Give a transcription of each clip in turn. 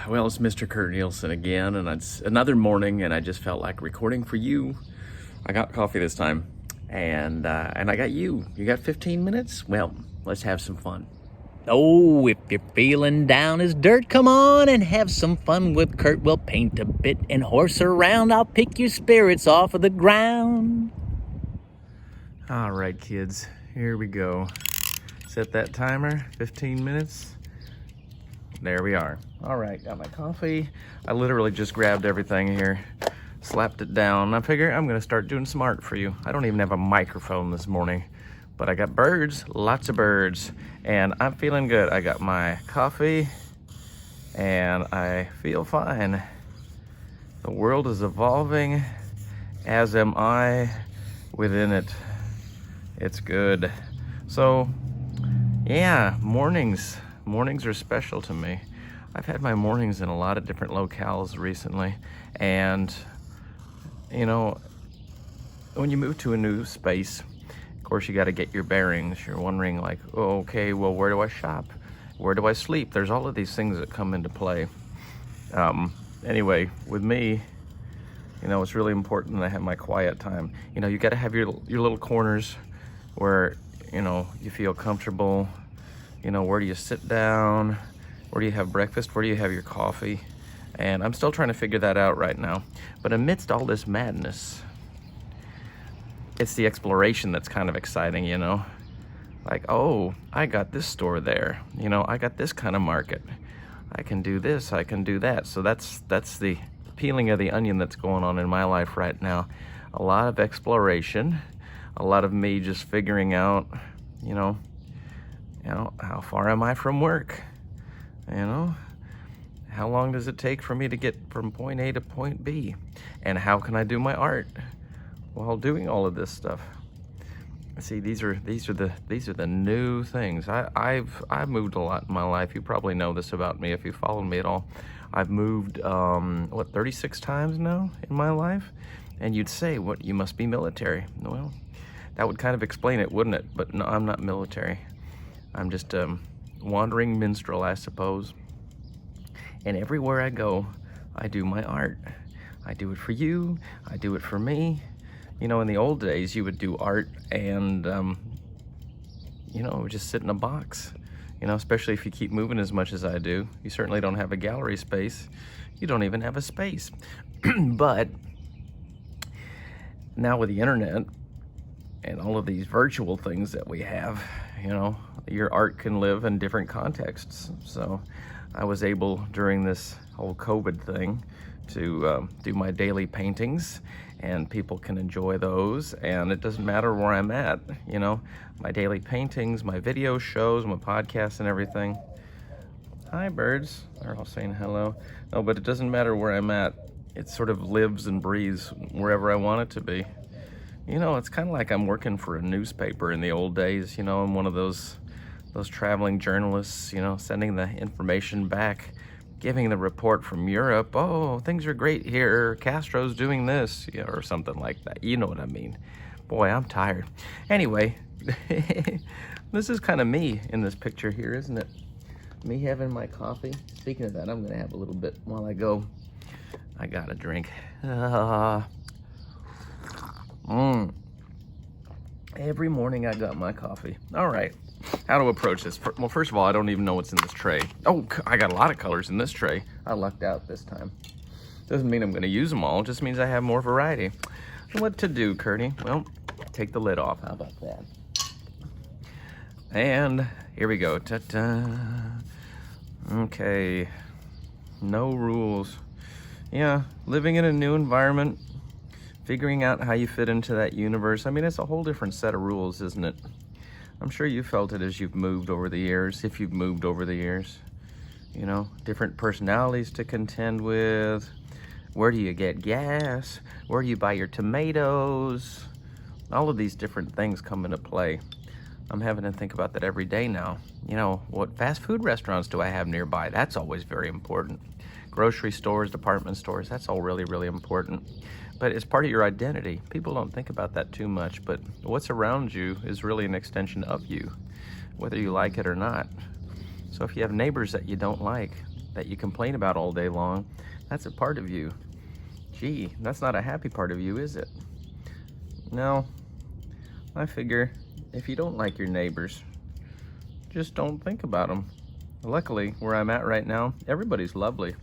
Well, it's Mr. Kurt Nielsen again, and it's another morning, and I just felt like recording for you. I got coffee this time, and I got you. You got 15 minutes? Well, let's have some fun. Oh, if you're feeling down as dirt, come on and have some fun with Kurt. We'll paint a bit and horse around. I'll pick your spirits off of the ground. All right, kids, here we go. Set that timer, 15 minutes. There we are. All right, got my coffee. I literally just grabbed everything here, slapped it down. I figure I'm gonna start doing some art for you. I don't even have a microphone this morning, but I got birds, lots of birds, and I'm feeling good. I got my coffee, and I feel fine. The world is evolving, as am I within it. It's good. So, yeah, mornings are special to me. I've had my mornings in a lot of different locales recently, and you know, when you move to a new space, of course you got to get your bearings. You're wondering like, oh, okay, well, where do I shop? Where do I sleep? There's all of these things that come into play. Anyway, with me, you know, it's really important that I have my quiet time. You know, you got to have your little corners where, you know, you feel comfortable. You know, where do you sit down? Where do you have breakfast? Where do you have your coffee? And I'm still trying to figure that out right now. But amidst all this madness, it's the exploration that's kind of exciting, you know? Like, oh, I got this store there. You know, I got this kind of market. I can do this, I can do that. So that's the peeling of the onion that's going on in my life right now. A lot of exploration, a lot of me just figuring out, you know, how far am I from work? You know, how long does it take for me to get from point A to point B? And how can I do my art while doing all of this stuff? See, these are the new things. I've moved a lot in my life. You probably know this about me if you followed me at all. I've moved 36 times now in my life, and you'd say, what, you must be military. Well, that would kind of explain it, wouldn't it? But no, I'm not military. I'm just wandering minstrel, I suppose. And everywhere I go, I do my art. I do it for you. I do it for me. You know, in the old days, you would do art and, you know, just sit in a box. You know, especially if you keep moving as much as I do. You certainly don't have a gallery space. You don't even have a space. But now with the internet and all of these virtual things that we have, you know, your art can live in different contexts. So I was able, during this whole COVID thing, to do my daily paintings, and people can enjoy those, and it doesn't matter where I'm at, you know, my daily paintings, my video shows, my podcasts and everything. Hi, birds. They're all saying hello. No, but it doesn't matter where I'm at. It sort of lives and breathes wherever I want it to be. You know, it's kind of like I'm working for a newspaper in the old days. You know, I'm one of those traveling journalists, you know, sending the information back, giving the report from Europe. Oh, things are great here. Castro's doing this, you know, or something like that. You know what I mean. Boy, I'm tired. Anyway, this is kind of me in this picture here, isn't it? Me having my coffee. Speaking of that, I'm going to have a little bit while I go. I got a drink. Every morning I got my coffee. All right, how to approach this? Well, first of all, I don't even know what's in this tray. Oh, I got a lot of colors in this tray. I lucked out this time. Doesn't mean I'm gonna use them all, it just means I have more variety. What to do, Curdy? Well, take the lid off, how about that? And here we go, ta-da. Okay, no rules. Yeah, living in a new environment, figuring out how you fit into that universe. I mean, it's a whole different set of rules, isn't it? I'm sure you felt it as you've moved over the years, if you've moved over the years. You know, different personalities to contend with. Where do you get gas? Where do you buy your tomatoes? All of these different things come into play. I'm having to think about that every day now. You know, what fast food restaurants do I have nearby? That's always very important. Grocery stores, department stores, that's all really, really important. But it's part of your identity. People don't think about that too much, but what's around you is really an extension of you, whether you like it or not. So if you have neighbors that you don't like, that you complain about all day long, that's a part of you. Gee, that's not a happy part of you, is it? No, I figure if you don't like your neighbors, just don't think about them. Luckily, where I'm at right now, everybody's lovely.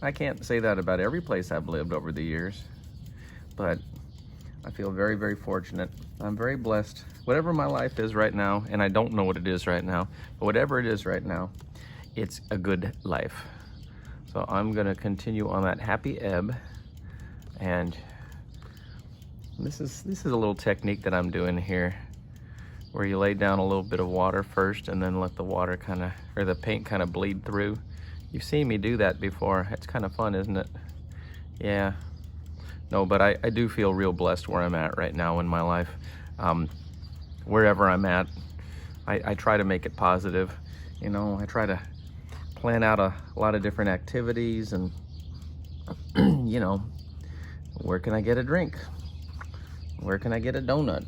I can't say that about every place I've lived over the years, but I feel very, very fortunate. I'm very blessed. Whatever my life is right now, and I don't know what it is right now, but whatever it is right now, it's a good life. So I'm gonna continue on that happy ebb, and this is a little technique that I'm doing here, where you lay down a little bit of water first and then let the water the paint kind of bleed through. You've seen me do that before. It's kind of fun, isn't it? Yeah. No, but I do feel real blessed where I'm at right now in my life. Wherever I'm at, I try to make it positive. You know, I try to plan out a lot of different activities and, you know, where can I get a drink? Where can I get a donut?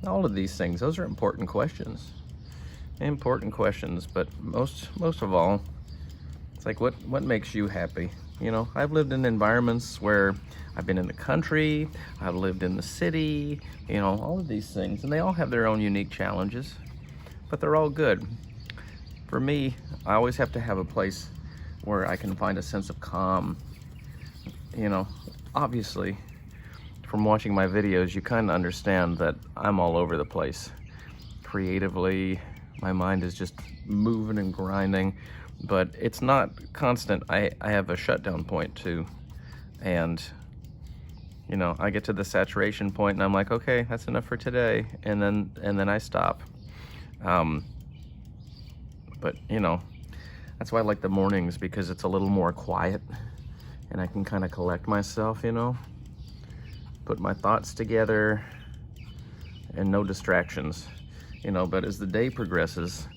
All of these things, those are important questions. Important questions, but most of all, it's like what makes you happy? You know, I've lived in environments where I've been in the country, I've lived in the city, you know, all of these things, and they all have their own unique challenges, but they're all good. For me, I always have to have a place where I can find a sense of calm. You know, obviously, from watching my videos, you kind of understand that I'm all over the place. Creatively, my mind is just moving and grinding, but it's not constant. I have a shutdown point too. And, you know, I get to the saturation point and I'm like, okay, that's enough for today. And then I stop. But, you know, that's why I like the mornings, because it's a little more quiet and I can kind of collect myself, you know, put my thoughts together and no distractions, you know. But as the day progresses,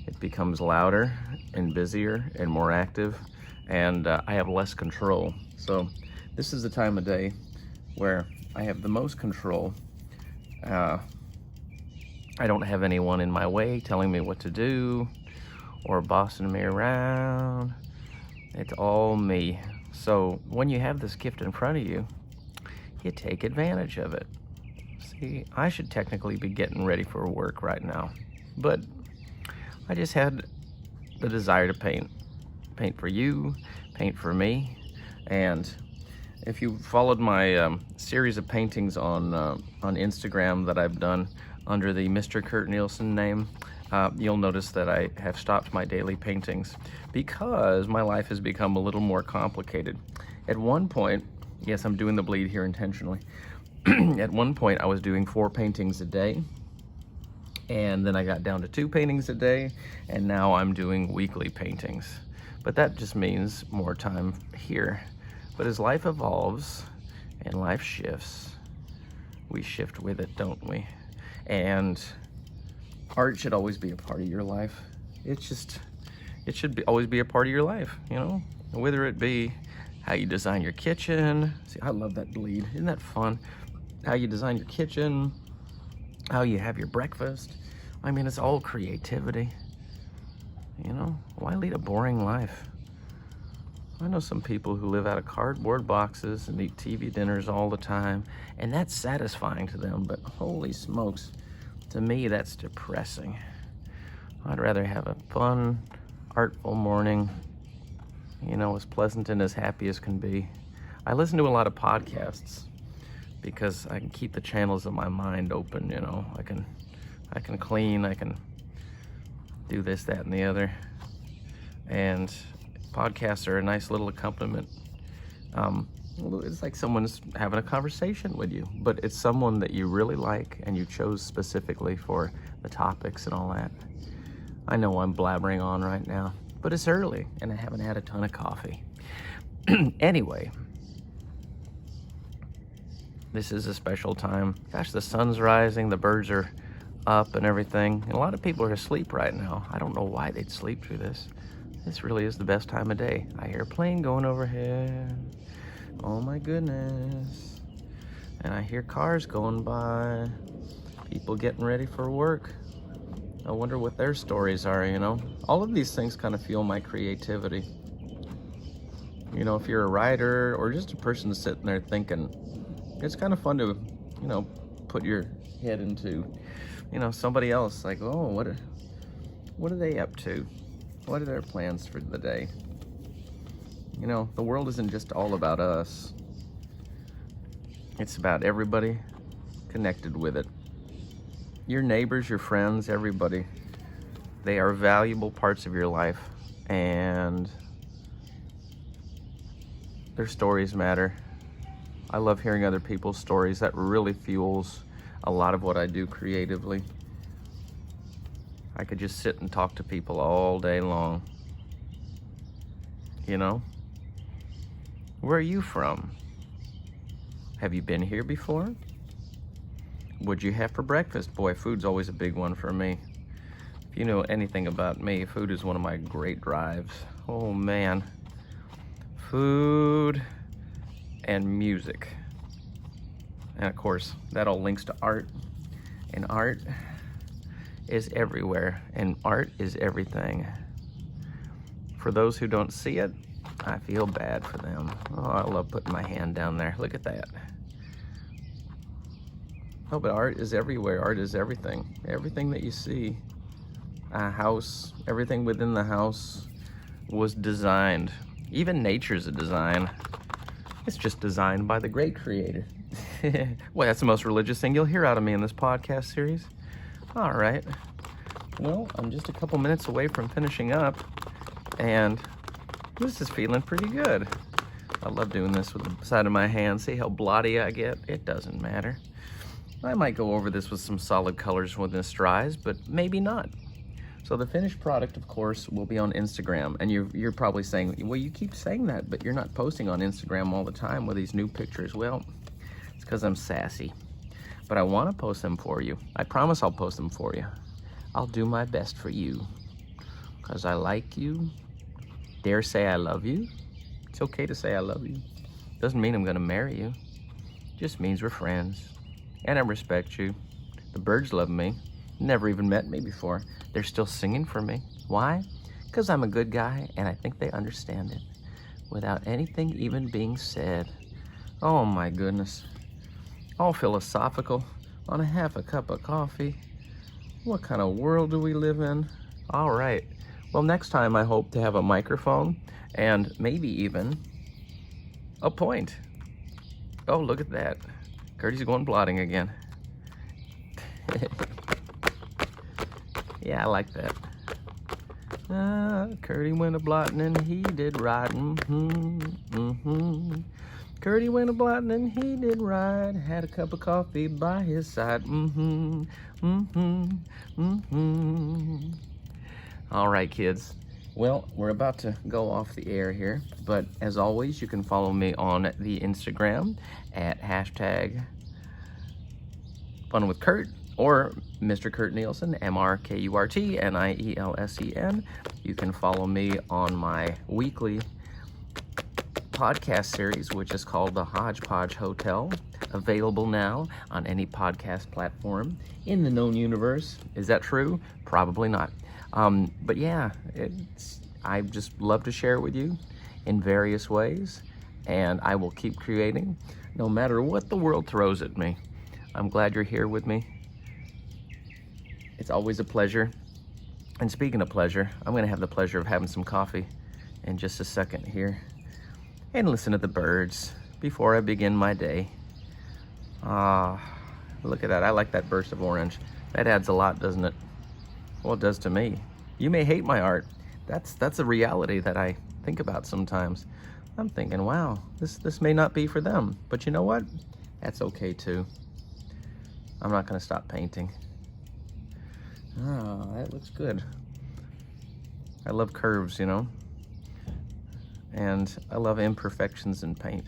it becomes louder and busier and more active, and I have less control. So this is the time of day where I have the most control. I don't have anyone in my way telling me what to do or bossing me around. It's all me. So when you have this gift in front of you, you take advantage of it. See, I should technically be getting ready for work right now, but I just had the desire to paint for you, paint for me. And if you followed my series of paintings on Instagram that I've done under the Mr. Kurt Nielsen name, you'll notice that I have stopped my daily paintings because my life has become a little more complicated. At one point, yes, I'm doing the bleed here intentionally. At one point, I was doing 4 paintings a day, and then I got down to 2 paintings a day, and now I'm doing weekly paintings. But that just means more time here. But as life evolves and life shifts, we shift with it, don't we? And art should always be a part of your life. It should always be a part of your life, you know? Whether it be how you design your kitchen. See, I love that bleed. Isn't that fun? How you design your kitchen, how you have your breakfast. I mean, it's all creativity. You know, why lead a boring life? I know some people who live out of cardboard boxes and eat TV dinners all the time, and that's satisfying to them, but holy smokes, to me, that's depressing. I'd rather have a fun, artful morning, you know, as pleasant and as happy as can be. I listen to a lot of podcasts because I can keep the channels of my mind open, you know. I can clean, I can do this, that, and the other. And podcasts are a nice little accompaniment. It's like someone's having a conversation with you, but it's someone that you really like and you chose specifically for the topics and all that. I know I'm blabbering on right now, but it's early and I haven't had a ton of coffee. Anyway, this is a special time. Gosh, the sun's rising, the birds are up and everything. And a lot of people are asleep right now. I don't know why they'd sleep through this. This really is the best time of day. I hear a plane going overhead. Oh my goodness. And I hear cars going by. People getting ready for work. I wonder what their stories are, you know? All of these things kind of fuel my creativity. You know, if you're a writer or just a person sitting there thinking, it's kind of fun to, you know, put your head into, you know, somebody else. Like, oh, what are they up to? What are their plans for the day? You know, the world isn't just all about us. It's about everybody connected with it. Your neighbors, your friends, everybody. They are valuable parts of your life, and their stories matter. I love hearing other people's stories. That really fuels a lot of what I do creatively. I could just sit and talk to people all day long. You know? Where are you from? Have you been here before? What'd you have for breakfast? Boy, food's always a big one for me. If you know anything about me, food is one of my great drives. Oh man. Food and music. And of course, that all links to art. And art is everywhere. And art is everything. For those who don't see it, I feel bad for them. Oh, I love putting my hand down there. Look at that. Oh, but art is everywhere. Art is everything. Everything that you see. A house, everything within the house was designed. Even nature's a design. It's just designed by the great creator. Well, that's the most religious thing you'll hear out of me in this podcast series. All right. Well, I'm just a couple minutes away from finishing up, and this is feeling pretty good. I love doing this with the side of my hand. See how blotty I get? It doesn't matter. I might go over this with some solid colors when this dries, but maybe not. So the finished product, of course, will be on Instagram. And you're probably saying, well, you keep saying that, but you're not posting on Instagram all the time with these new pictures. Well, it's because I'm sassy. But I want to post them for you. I promise I'll post them for you. I'll do my best for you. Because I like you. Dare say I love you. It's okay to say I love you. Doesn't mean I'm going to marry you. Just means we're friends. And I respect you. The birds love me. Never even met me before. They're still singing for me. Why? Because I'm a good guy and I think they understand it without anything even being said. Oh my goodness. All philosophical on half a cup of coffee. What kind of world do we live in? All right. Well, next time I hope to have a microphone and maybe even a point. Oh, look at that. Curdy's going blotting again. Yeah, I like that. Curdy went a blotting and he did ride. Curdy went a blotting and he did ride. Had a cup of coffee by his side. All right, kids. Well, we're about to go off the air here, but as always, you can follow me on the Instagram at #FunWithKurt or Mr. Kurt Nielsen, MrKurtNielsen. You can follow me on my weekly podcast series, which is called The Hodgepodge Hotel, available now on any podcast platform in the known universe. Is that true? Probably not. But yeah, I just love to share it with you in various ways, and I will keep creating no matter what the world throws at me. I'm glad you're here with me. It's always a pleasure. And speaking of pleasure, I'm going to have the pleasure of having some coffee in just a second here and listen to the birds before I begin my day. Look at that. I like that burst of orange. That adds a lot, doesn't it? Well, it does to me. You may hate my art. That's a reality that I think about sometimes. I'm thinking, wow, this may not be for them. But you know what? That's okay too. I'm not going to stop painting. Oh, that looks good. I love curves, you know? And I love imperfections in paint.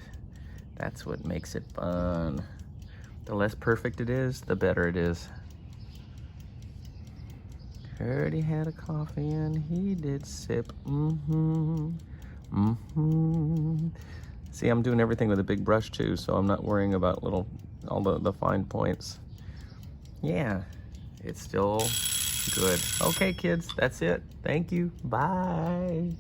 That's what makes it fun. The less perfect it is, the better it is. Curdy had a coffee and he did sip. See, I'm doing everything with a big brush too, so I'm not worrying about all the fine points. Yeah, it's still good. Okay, kids, that's it. Thank you. Bye.